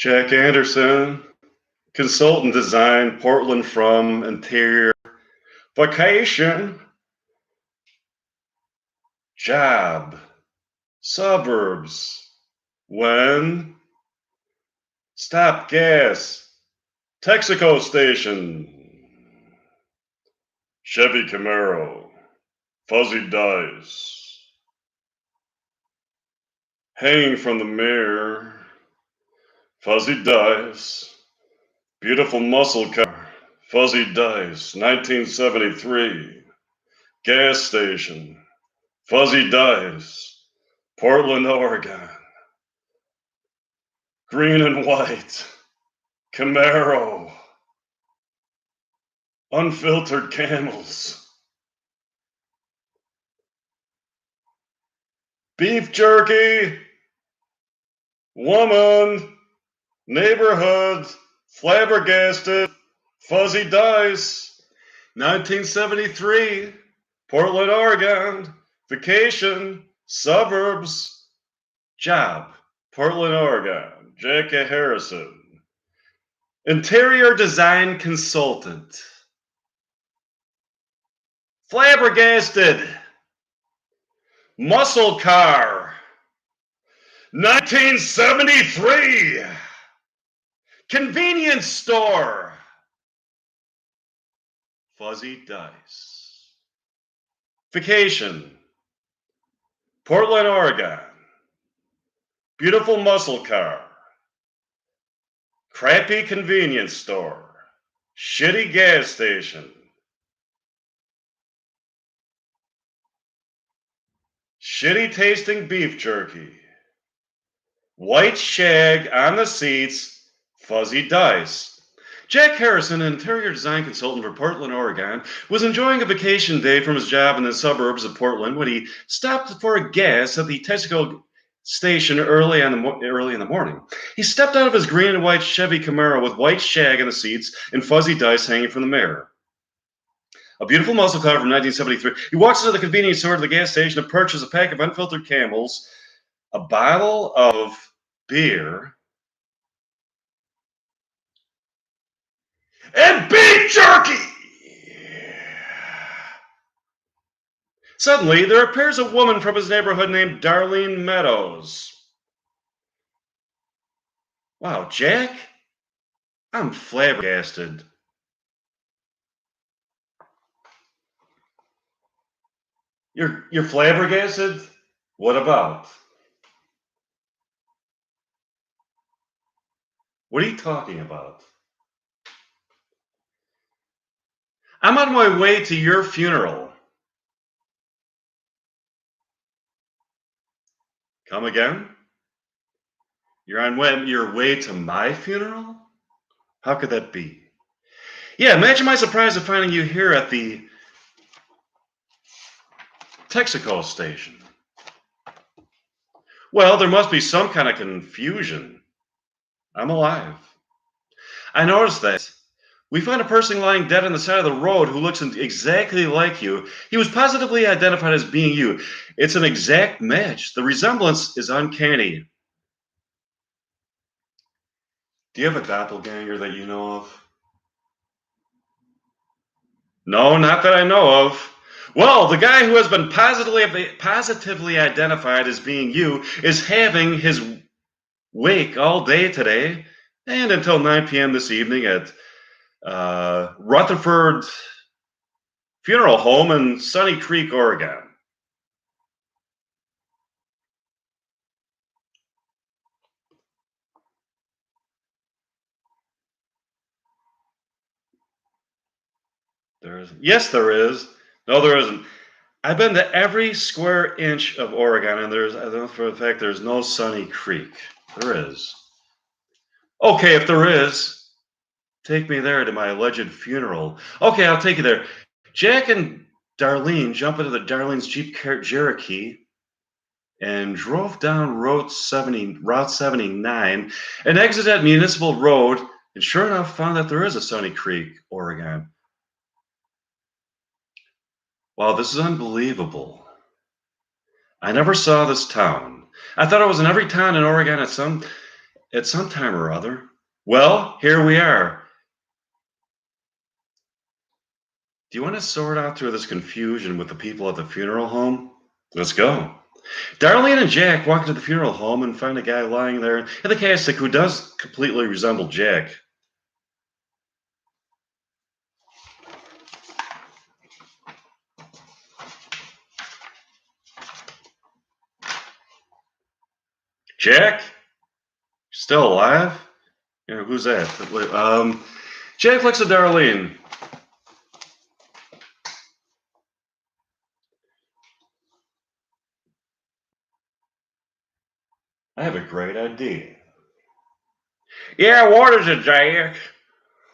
Jack Anderson, consultant design, Portland from interior. Vacation, job, suburbs. When, stop gas, Texaco station. Chevy Camaro, fuzzy dice. Hanging from the mirror, fuzzy dice. Beautiful muscle car, fuzzy dice, 1973. Gas station, fuzzy dice, Portland, Oregon. Green and white, Camaro. Unfiltered camels. Beef jerky, woman, neighborhood, flabbergasted, fuzzy dice, 1973, Portland, Oregon, vacation, suburbs, job, Portland, Oregon, J.K. Harrison, interior design consultant, flabbergasted, muscle car, 1973, convenience store, fuzzy dice, vacation, Portland, Oregon, beautiful muscle car, crappy convenience store, shitty gas station, shitty tasting beef jerky, white shag on the seats, fuzzy dice. Jack Harrison, an interior design consultant for Portland, Oregon, was enjoying a vacation day from his job in the suburbs of Portland when he stopped for gas at the Texaco station early in the morning. He stepped out of his green and white Chevy Camaro with white shag in the seats and fuzzy dice hanging from the mirror. A beautiful muscle car from 1973. He walks into the convenience store at the gas station to purchase a pack of unfiltered Camels, a bottle of beer, and beef jerky! Suddenly, there appears a woman from his neighborhood named Darlene Meadows. Wow, Jack? I'm flabbergasted. You're flabbergasted? What about? What are you talking about? I'm on my way to your funeral. Come again? You're on your way to my funeral? How could that be? Yeah, imagine my surprise at finding you here at the Texaco station. Well, there must be some kind of confusion. I'm alive. I noticed that. We found a person lying dead on the side of the road who looks exactly like you. He was positively identified as being you. It's an exact match. The resemblance is uncanny. Do you have a doppelganger that you know of? No, not that I know of. Well, the guy who has been positively identified as being you is having his wake all day today and until 9 p.m. this evening at Rutherford Funeral Home in Sunny Creek, Oregon. Yes, there is. No, there isn't. I've been to every square inch of Oregon, and I know for a fact there's no Sunny Creek. There is. Okay, if there is, take me there to my alleged funeral. Okay, I'll take you there. Jack and Darlene jump into the Darlene's Jeep Cherokee and drove down Route 79 and exited Municipal Road, and sure enough found that there is a Sunny Creek, Oregon. Wow, this is unbelievable. I never saw this town. I thought it was in every town in Oregon at some at some time or other. Well, here we are. Do you want to sort out through this confusion with the people at the funeral home? Let's go. Darlene and Jack walk into the funeral home and find a guy lying there in the casket who does completely resemble Jack. Jack? Still alive? Who's that? Jack looks at Darlene. I have a great idea. Yeah, what is it, Jack?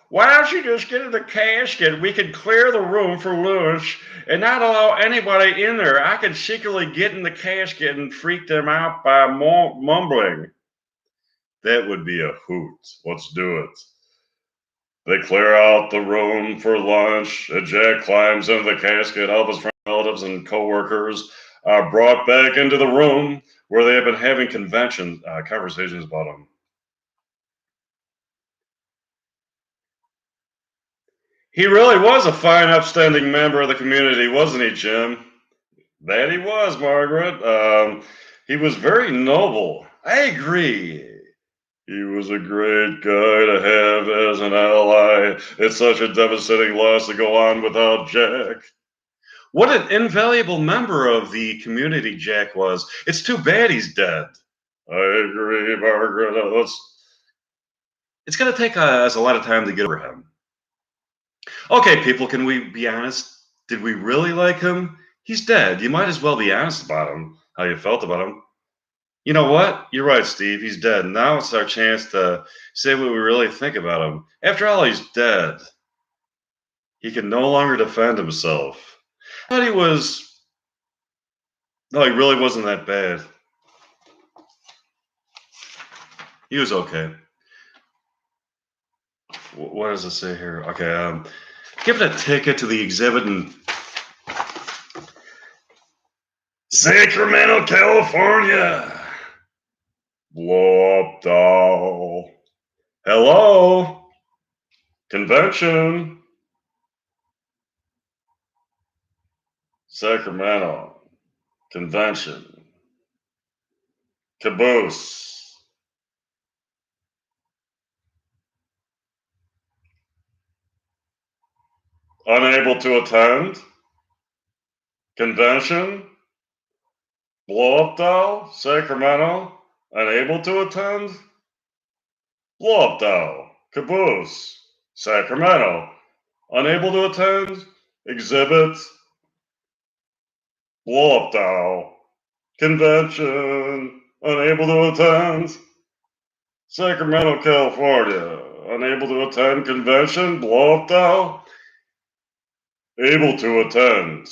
Why don't you just get in the casket? We can clear the room for lunch and not allow anybody in there. I can secretly get in the casket and freak them out by mumbling. That would be a hoot. Let's do it. They clear out the room for lunch, and Jack climbs into the casket. All of his relatives and co-workers are brought back into the room where they have been having conversations about him. He really was a fine, upstanding member of the community, wasn't he, Jim? That he was, Margaret. He was very noble. I agree. He was a great guy to have as an ally. It's such a devastating loss to go on without Jack. What an invaluable member of the community Jack was. It's too bad he's dead. I agree, Margaret. It's going to take us a lot of time to get over him. Okay, people, can we be honest? Did we really like him? He's dead. You might as well be honest about him, how you felt about him. You know what? You're right, Steve. He's dead. Now it's our chance to say what we really think about him. After all, he's dead. He can no longer defend himself. I thought he was. No, he really wasn't that bad. He was okay. What does it say here? Okay, give it a ticket to the exhibit in Sacramento, California. Blow up doll. Hello? Convention. Sacramento. Convention. Caboose. Unable to attend. Convention. Blow up doll. Sacramento. Unable to attend. Blow up doll. Caboose. Sacramento. Unable to attend. Exhibit. Blow up doll. Convention. Unable to attend. Sacramento, California. Unable to attend convention. Blow up doll. Able to attend.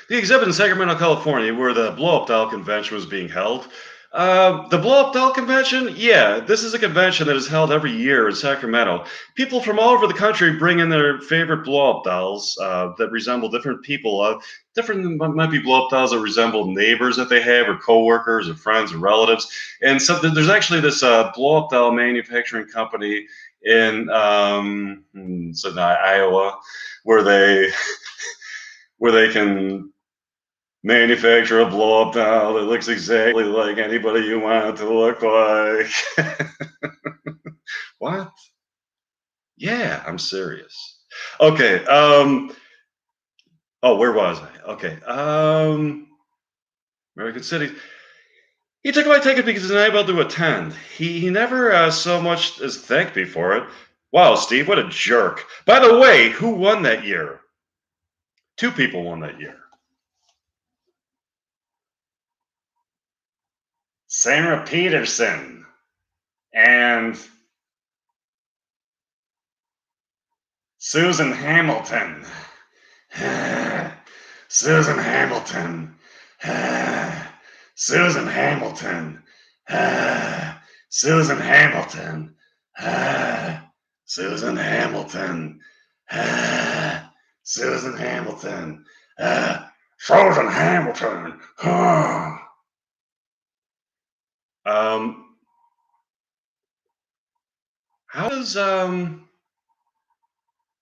The exhibit in Sacramento, California, where the Blow Up Doll convention was being held. The Blow Up Doll convention? Yeah, this is a convention that is held every year in Sacramento. People from all over the country bring in their favorite blow up dolls that resemble different people. Might be blow up dolls that resemble neighbors that they have, or coworkers, or friends, or relatives. And so there's actually this blow up doll manufacturing company in Iowa, where they can manufacture a blow up doll that looks exactly like anybody you want it to look like. What? Yeah, I'm serious. Okay. Where was I? Okay. American City. He took my ticket because he's unable to attend. He never so much as thanked me for it. Wow, Steve, what a jerk. By the way, who won that year? Two people won that year. Sarah Peterson and Susan Hamilton. Susan Hamilton. Susan Hamilton. Susan Hamilton. Susan Hamilton. Susan Hamilton. Susan Hamilton. How does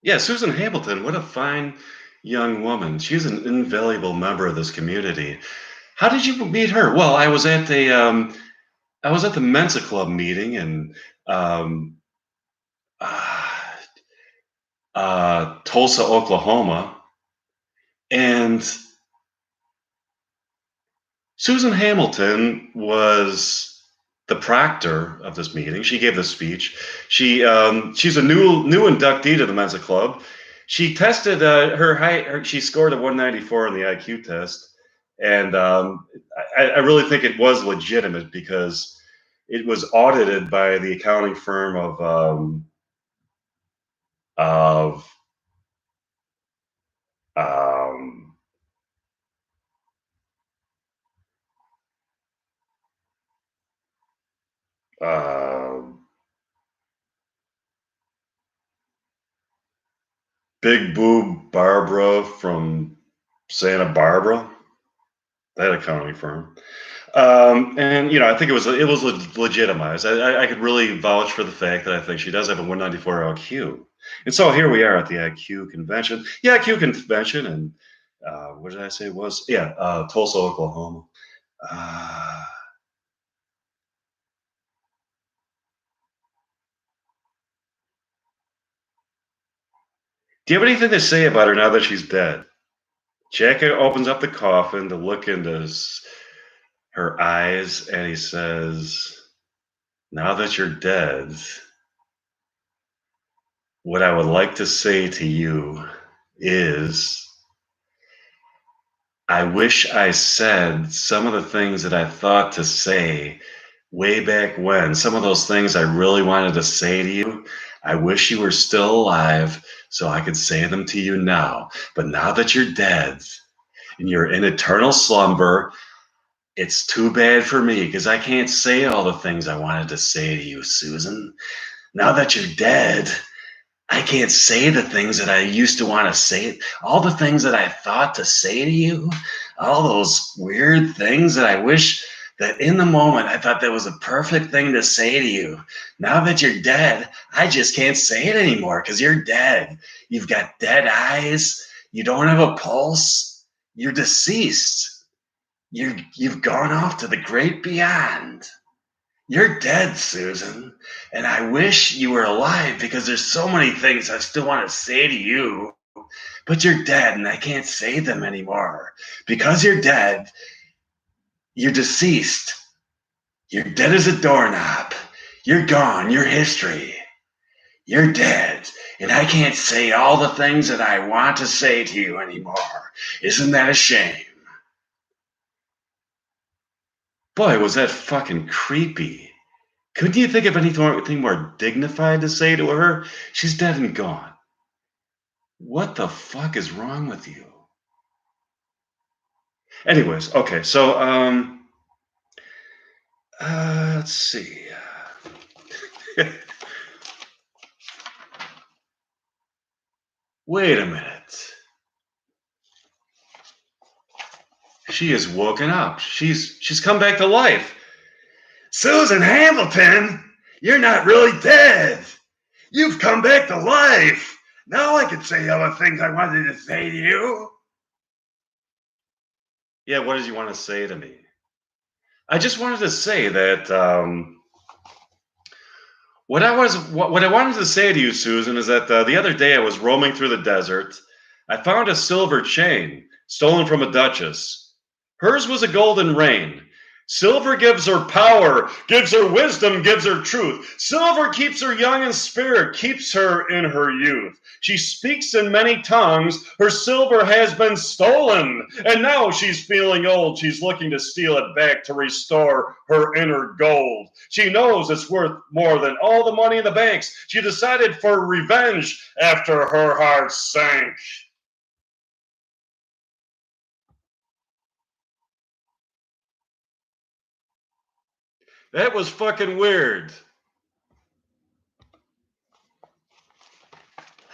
yeah, Susan Hamilton, what a fine young woman. She's an invaluable member of this community. How did you meet her? Well, I was at the Mensa Club meeting in um, uh, Tulsa, Oklahoma, and Susan Hamilton was the proctor of this meeting. She gave the speech. She's a new inductee to the Mensa Club. She tested her height. She scored a 194 on the IQ test, and I really think it was legitimate because it was audited by the accounting firm of um, uh, Big Boob Barbara from Santa Barbara, that accounting firm. And I think it was legitimized. I could really vouch for the fact that I think she does have a 194 IQ. And so here we are at the IQ convention. Yeah, IQ convention, and what did I say it was? Yeah, Tulsa, Oklahoma. Uh, do you have anything to say about her now that she's dead? Jack opens up the coffin to look into her eyes, and he says, "Now that you're dead, what I would like to say to you is I wish I said some of the things that I thought to say way back when. Some of those things I really wanted to say to you. I wish you were still alive so I could say them to you now. But now that you're dead and you're in eternal slumber, it's too bad for me because I can't say all the things I wanted to say to you, Susan. Now that you're dead, I can't say the things that I used to want to say, all the things that I thought to say to you, all those weird things that I wish that in the moment I thought that was a perfect thing to say to you. Now that you're dead, I just can't say it anymore because you're dead. You've got dead eyes. You don't have a pulse. You're deceased. You've gone off to the great beyond. You're dead, Susan, and I wish you were alive because there's so many things I still want to say to you. But you're dead, and I can't say them anymore. Because you're dead, you're deceased. You're dead as a doorknob. You're gone. You're history. You're dead, and I can't say all the things that I want to say to you anymore. Isn't that a shame? Boy, was that fucking creepy. Couldn't you think of anything more dignified to say to her? She's dead and gone. What the fuck is wrong with you? Anyways, okay, so let's see. Wait a minute. She is woken up. She's come back to life. Susan Hamilton, you're not really dead. You've come back to life. Now I can say all the things I wanted to say to you. Yeah, what did you want to say to me? I just wanted to say that what I wanted to say to you, Susan, is that the other day I was roaming through the desert. I found a silver chain stolen from a duchess. Hers was a golden rain. Silver gives her power, gives her wisdom, gives her truth. Silver keeps her young in spirit, keeps her in her youth. She speaks in many tongues. Her silver has been stolen, and now she's feeling old. She's looking to steal it back to restore her inner gold. She knows it's worth more than all the money in the banks. She decided for revenge after her heart sank. That was fucking weird.